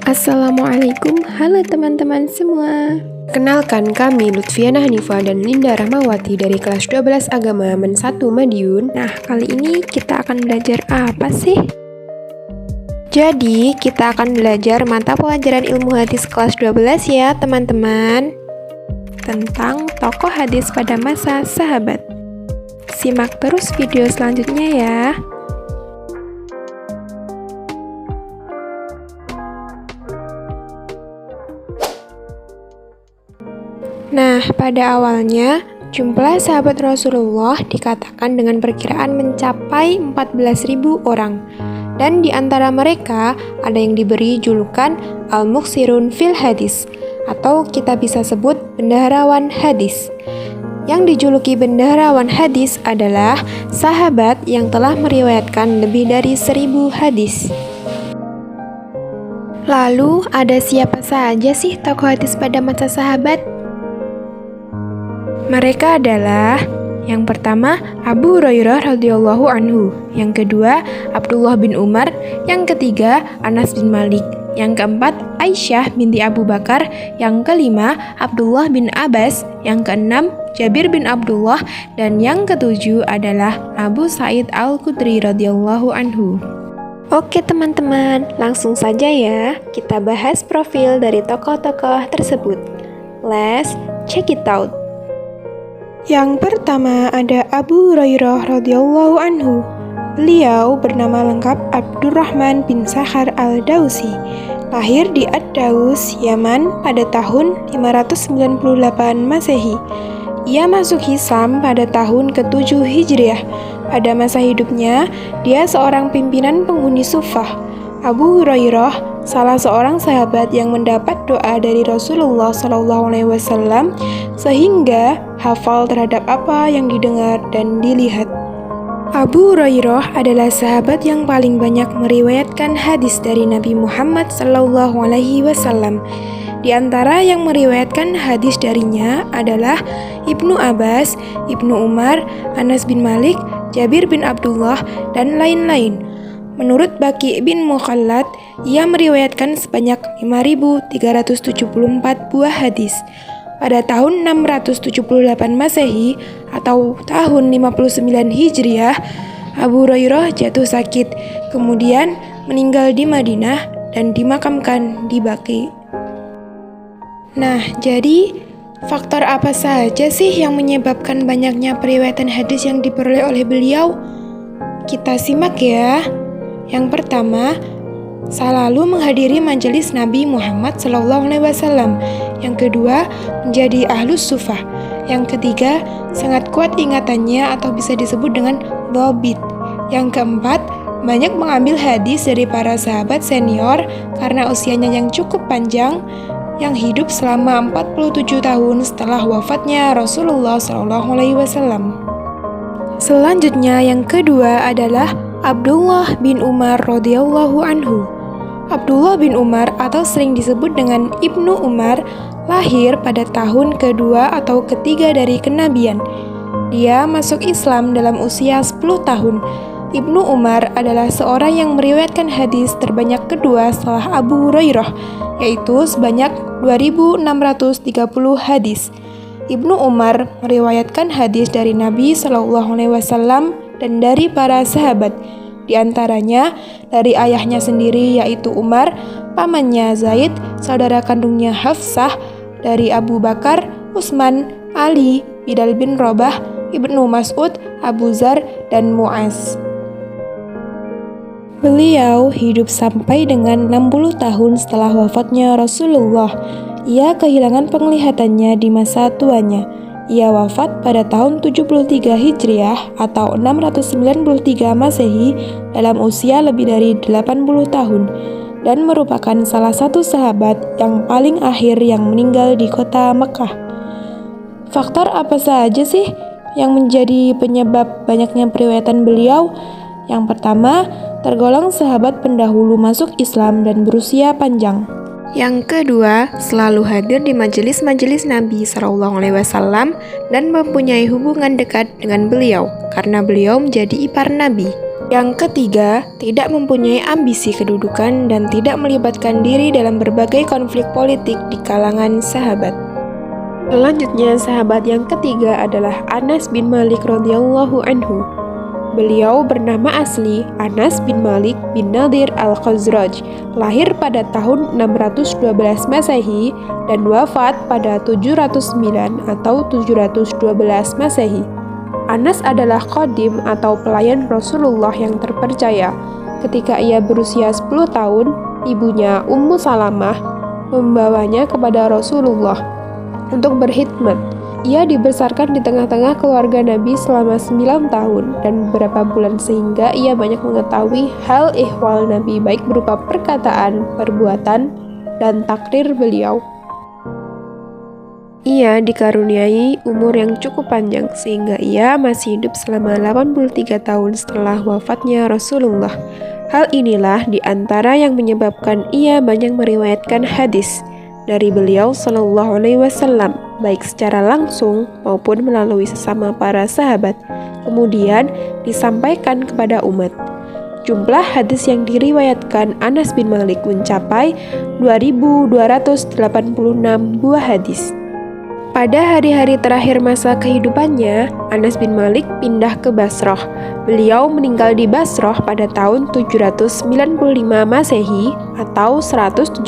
Assalamualaikum, halo teman-teman semua. Kenalkan kami Lutfiana Hanifa dan Linda Rahmawati dari kelas 12 Agama Men 1 Madiun. Nah, kali ini kita akan belajar apa sih? Jadi, kita akan belajar mata pelajaran ilmu hadis kelas 12 ya, teman-teman. Tentang tokoh hadis pada masa sahabat. Simak terus video selanjutnya ya. Nah, pada awalnya, jumlah sahabat Rasulullah dikatakan dengan perkiraan mencapai 14.000 orang. Dan di antara mereka ada yang diberi julukan Al-Muksirun fil Hadis, atau kita bisa sebut bendaharawan hadis. Yang dijuluki bendaharawan hadis adalah sahabat yang telah meriwayatkan lebih dari 1.000 hadis. Lalu, ada siapa saja sih tokoh hadis pada masa sahabat? Mereka adalah yang pertama Abu Hurairah radhiyallahu anhu, yang kedua Abdullah bin Umar, yang ketiga Anas bin Malik, yang keempat Aisyah binti Abu Bakar, yang kelima Abdullah bin Abbas, yang keenam Jabir bin Abdullah, dan yang ketujuh adalah Abu Sa'id Al-Khudri radhiyallahu anhu. Oke teman-teman, langsung saja ya kita bahas profil dari tokoh-tokoh tersebut. Let's check it out. Yang pertama ada Abu Hurairah radhiyallahu anhu. Beliau bernama lengkap Abdurrahman bin Sakhar al-Dausi. Lahir di Ad-Daus, Yaman pada tahun 598 Masehi. Ia masuk Islam pada tahun ke-7 Hijriah. Pada masa hidupnya, dia seorang pimpinan penghuni Sufah. Abu Hurairah salah seorang sahabat yang mendapat doa dari Rasulullah SAW sehingga hafal terhadap apa yang didengar dan dilihat. Abu Hurairah adalah sahabat yang paling banyak meriwayatkan hadis dari Nabi Muhammad SAW. Di antara yang meriwayatkan hadis darinya adalah Ibnu Abbas, Ibnu Umar, Anas bin Malik, Jabir bin Abdullah, dan lain-lain. Menurut Baqi bin Mukhallad, ia meriwayatkan sebanyak 5.374 buah hadis. Pada tahun 678 Masehi atau tahun 59 Hijriah, Abu Hurairah jatuh sakit, kemudian meninggal di Madinah dan dimakamkan di Baqi. Nah, jadi faktor apa saja sih yang menyebabkan banyaknya periwayatan hadis yang diperoleh oleh beliau? Kita simak ya. Yang pertama, selalu menghadiri majelis Nabi Muhammad SAW. Yang kedua, menjadi ahlus sufah. Yang ketiga, sangat kuat ingatannya atau bisa disebut dengan dhabit. Yang keempat, banyak mengambil hadis dari para sahabat senior karena usianya yang cukup panjang, yang hidup selama 47 tahun setelah wafatnya Rasulullah SAW. Selanjutnya yang kedua adalah Abdullah bin Umar radhiyallahu anhu. Abdullah bin Umar atau sering disebut dengan Ibnu Umar lahir pada tahun kedua atau ketiga dari kenabian. Dia masuk Islam dalam usia 10 tahun. Ibnu Umar adalah seorang yang meriwayatkan hadis terbanyak kedua setelah Abu Hurairah, yaitu sebanyak 2.630 hadis. Ibnu Umar meriwayatkan hadis dari Nabi SAW dan dari para sahabat, di antaranya dari ayahnya sendiri yaitu Umar, pamannya Zaid, saudara kandungnya Hafsah, dari Abu Bakar, Utsman, Ali, Bilal bin Rabah, Ibnu Mas'ud, Abu Dzar, dan Mu'az. Beliau hidup sampai dengan 60 tahun setelah wafatnya Rasulullah. Ia kehilangan penglihatannya di masa tuanya. Ia wafat pada tahun 73 Hijriah atau 693 Masehi dalam usia lebih dari 80 tahun dan merupakan salah satu sahabat yang paling akhir yang meninggal di kota Mekah. Faktor apa saja sih yang menjadi penyebab banyaknya periwayatan beliau? Yang pertama, tergolong sahabat pendahulu masuk Islam dan berusia panjang. Yang kedua, selalu hadir di majelis-majelis Nabi SAW dan mempunyai hubungan dekat dengan beliau karena beliau menjadi ipar Nabi. Yang ketiga, tidak mempunyai ambisi kedudukan dan tidak melibatkan diri dalam berbagai konflik politik di kalangan sahabat. Selanjutnya, sahabat yang ketiga adalah Anas bin Malik radhiyallahu anhu. Beliau bernama asli Anas bin Malik bin Nadir al-Khazraj, lahir pada tahun 612 Masehi dan wafat pada 709 atau 712 Masehi. Anas adalah qadim atau pelayan Rasulullah yang terpercaya. Ketika ia berusia 10 tahun, ibunya Ummu Salamah membawanya kepada Rasulullah untuk berkhidmat. Ia dibesarkan di tengah-tengah keluarga Nabi selama 9 tahun dan beberapa bulan sehingga ia banyak mengetahui hal ihwal Nabi baik berupa perkataan, perbuatan, dan takrir beliau. Ia dikaruniai umur yang cukup panjang sehingga ia masih hidup selama 83 tahun setelah wafatnya Rasulullah. Hal inilah di antara yang menyebabkan ia banyak meriwayatkan hadis dari beliau Shallallahu Alaihi Wasallam, baik secara langsung maupun melalui sesama para sahabat, kemudian disampaikan kepada umat. Jumlah hadis yang diriwayatkan Anas bin Malik mencapai 2.286 buah hadis. Pada hari-hari terakhir masa kehidupannya, Anas bin Malik pindah ke Basrah. Beliau meninggal di Basrah pada tahun 795 Masehi atau 174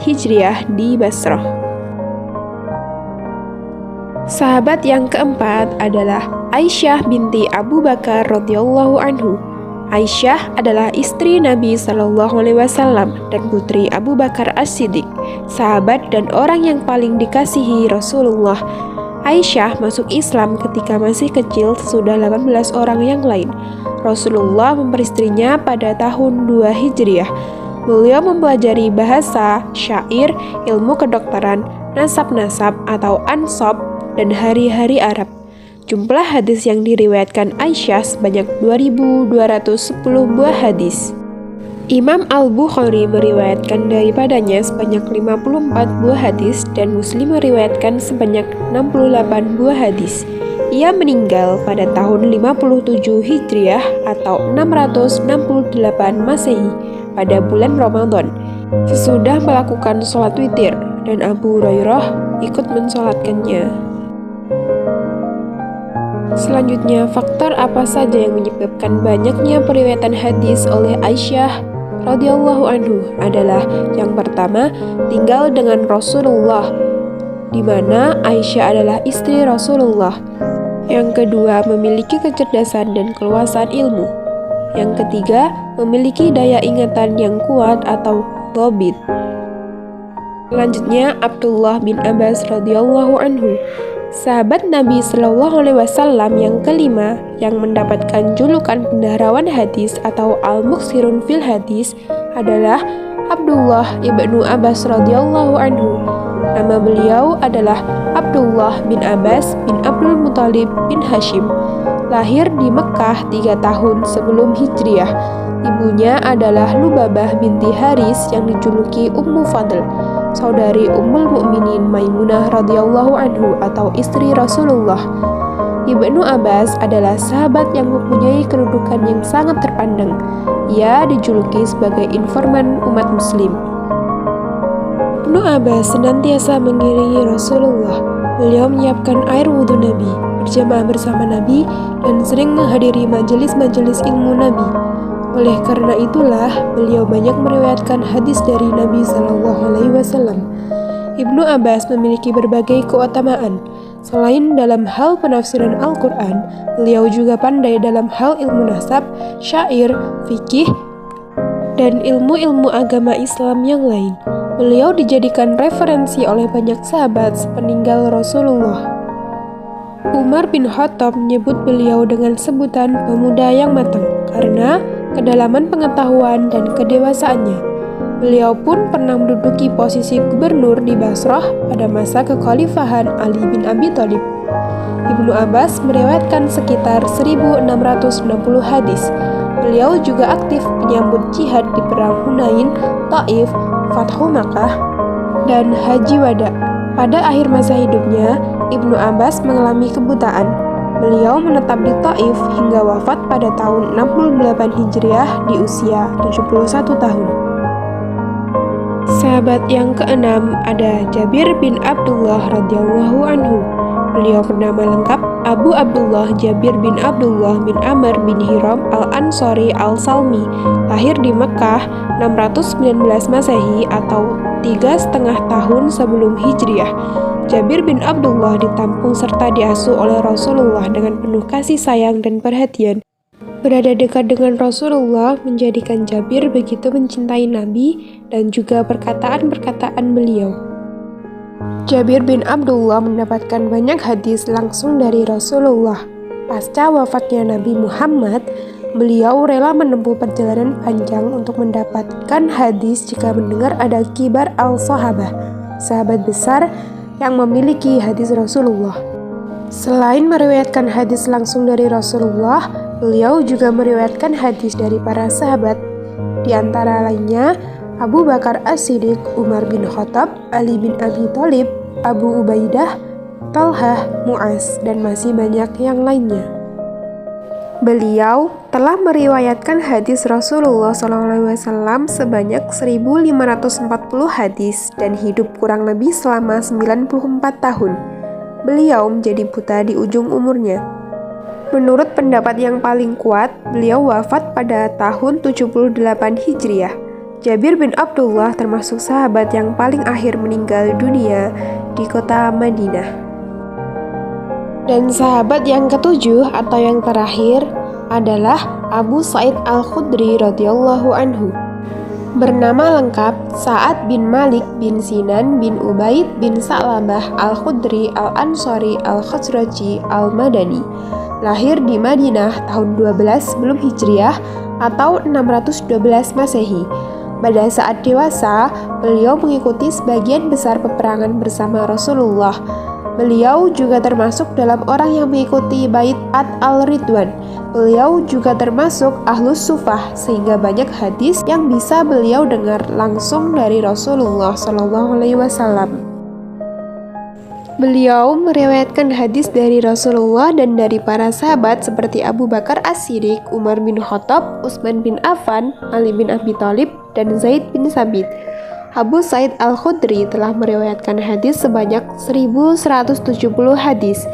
Hijriah di Basrah. Sahabat yang keempat adalah Aisyah binti Abu Bakar radhiyallahu anhu. Aisyah adalah istri Nabi Shallallahu Alaihi Wasallam dan putri Abu Bakar As-Siddiq, sahabat dan orang yang paling dikasihi Rasulullah. Aisyah masuk Islam ketika masih kecil sesudah 18 orang yang lain. Rasulullah memperistrinya pada tahun 2 Hijriah. Beliau mempelajari bahasa, syair, ilmu kedokteran, nasab-nasab atau ansab, dan hari-hari Arab. Jumlah hadis yang diriwayatkan Aisyah sebanyak 2.210 buah hadis. Imam Al-Bukhari meriwayatkan daripadanya sebanyak 54 buah hadis dan Muslim meriwayatkan sebanyak 68 buah hadis. Ia meninggal pada tahun 57 Hijriah atau 668 Masehi pada bulan Ramadan sesudah melakukan sholat witir dan Abu Hurairah ikut mensolatkannya. Selanjutnya, faktor apa saja yang menyebabkan banyaknya periwayatan hadis oleh Aisyah radhiyallahu anhu adalah yang pertama, tinggal dengan Rasulullah, di mana Aisyah adalah istri Rasulullah. Yang kedua, memiliki kecerdasan dan keluasan ilmu. Yang ketiga, memiliki daya ingatan yang kuat atau dhabit. Selanjutnya, Abdullah bin Abbas radhiyallahu anhu, sahabat Nabi Shallallahu Alaihi Wasallam yang kelima yang mendapatkan julukan bendaharawan hadis atau al-muksirun fil hadis adalah Abdullah ibnu Abbas radhiyallahu anhu. Nama beliau adalah Abdullah bin Abbas bin Abdul Muthalib bin Hashim. Lahir di Mekkah 3 tahun sebelum Hijriah. Ibunya adalah Lubabah binti Haris yang dijuluki Ummu Fadl, saudari Ummul Mukminin Maimunah radhiyallahu anhu atau istri Rasulullah. Ibnu Abbas adalah sahabat yang mempunyai kedudukan yang sangat terpandang. Ia dijuluki sebagai informan umat muslim. Ibnu Abbas senantiasa mengiringi Rasulullah. Beliau menyiapkan air wudhu Nabi, berjamaah bersama Nabi, dan sering menghadiri majelis-majelis ilmu Nabi. Oleh karena itulah, beliau banyak meriwayatkan hadis dari Nabi Shallallahu Alaihi Wasallam. Ibnu Abbas memiliki berbagai keutamaan. Selain dalam hal penafsiran Al-Quran, beliau juga pandai dalam hal ilmu nasab, syair, fikih, dan ilmu-ilmu agama Islam yang lain. Beliau dijadikan referensi oleh banyak sahabat sepeninggal Rasulullah. Umar bin Khattab menyebut beliau dengan sebutan pemuda yang matang karena kedalaman pengetahuan dan kedewasaannya. Beliau pun pernah menduduki posisi gubernur di Basrah pada masa kekhalifahan Ali bin Abi Thalib. Ibnu Abbas meriwayatkan sekitar 1.660 hadis. Beliau juga aktif menyambut jihad di perang Hunain, Taif, Fathu Makkah, dan Haji Wada. Pada akhir masa hidupnya, Ibnu Abbas mengalami kebutaan. Beliau menetap di Taif hingga wafat pada tahun 68 Hijriah di usia 71 tahun. Sahabat yang keenam ada Jabir bin Abdullah radhiyallahu anhu. Beliau bernama lengkap Abu Abdullah Jabir bin Abdullah bin Amr bin Hiram al-Ansari al-Salmi, lahir di Mekah 619 Masehi atau 3,5 tahun sebelum Hijriah. Jabir bin Abdullah ditampung serta diasuh oleh Rasulullah dengan penuh kasih sayang dan perhatian. Berada dekat dengan Rasulullah menjadikan Jabir begitu mencintai Nabi dan juga perkataan-perkataan beliau. Jabir bin Abdullah mendapatkan banyak hadis langsung dari Rasulullah. Pasca wafatnya Nabi Muhammad, beliau rela menempuh perjalanan panjang untuk mendapatkan hadis jika mendengar ada kibar al-sahabah, sahabat besar yang memiliki hadis Rasulullah. Selain meriwayatkan hadis langsung dari Rasulullah, beliau juga meriwayatkan hadis dari para sahabat, di antara lainnya Abu Bakar As-Siddiq, Umar bin Khattab, Ali bin Abi Thalib, Abu Ubaidah, Talhah, Mu'az, dan masih banyak yang lainnya. Beliau telah meriwayatkan hadis Rasulullah SAW sebanyak 1.540 hadis dan hidup kurang lebih selama 94 tahun. Beliau menjadi buta di ujung umurnya. Menurut pendapat yang paling kuat, beliau wafat pada tahun 78 Hijriah. Jabir bin Abdullah termasuk sahabat yang paling akhir meninggal dunia di kota Madinah. Dan sahabat yang ketujuh atau yang terakhir adalah Abu Sa'id Al-Khudri radhiyallahu anhu. Bernama lengkap Sa'ad bin Malik bin Sinan bin Ubaid bin Sa'labah Al-Khudri Al-Ansari Al-Khazraji Al-Madani. Lahir di Madinah tahun 12 sebelum Hijriah atau 612 Masehi. Pada saat dewasa, beliau mengikuti sebagian besar peperangan bersama Rasulullah. Beliau juga termasuk dalam orang yang mengikuti Bai'at al-Ridwan. Beliau juga termasuk Ahlus Sufah, sehingga banyak hadis yang bisa beliau dengar langsung dari Rasulullah SAW. Beliau meriwayatkan hadis dari Rasulullah dan dari para sahabat seperti Abu Bakar As-Siddiq, Umar bin Khattab, Utsman bin Affan, Ali bin Abi Thalib, dan Zaid bin Sabit. Abu Sa'id Al-Khudri telah meriwayatkan hadis sebanyak 1.170 hadis.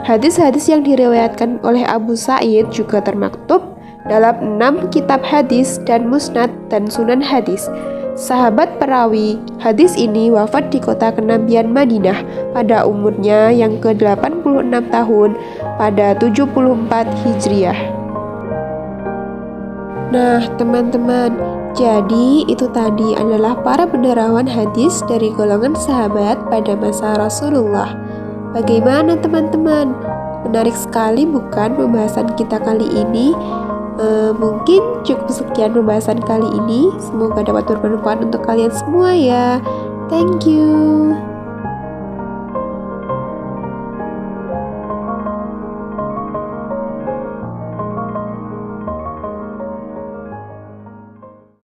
Hadis-hadis yang diriwayatkan oleh Abu Sa'id juga termaktub dalam 6 kitab hadis dan musnad dan sunan hadis. Sahabat perawi hadis ini wafat di kota kenabian Madinah pada umurnya yang ke-86 tahun pada 74 Hijriah. Nah, teman-teman, jadi itu tadi adalah para pendarawan hadis dari golongan sahabat pada masa Rasulullah. Bagaimana teman-teman? Menarik sekali bukan pembahasan kita kali ini? Mungkin cukup sekian pembahasan kali ini. Semoga dapat bermanfaat untuk kalian semua ya. Thank you.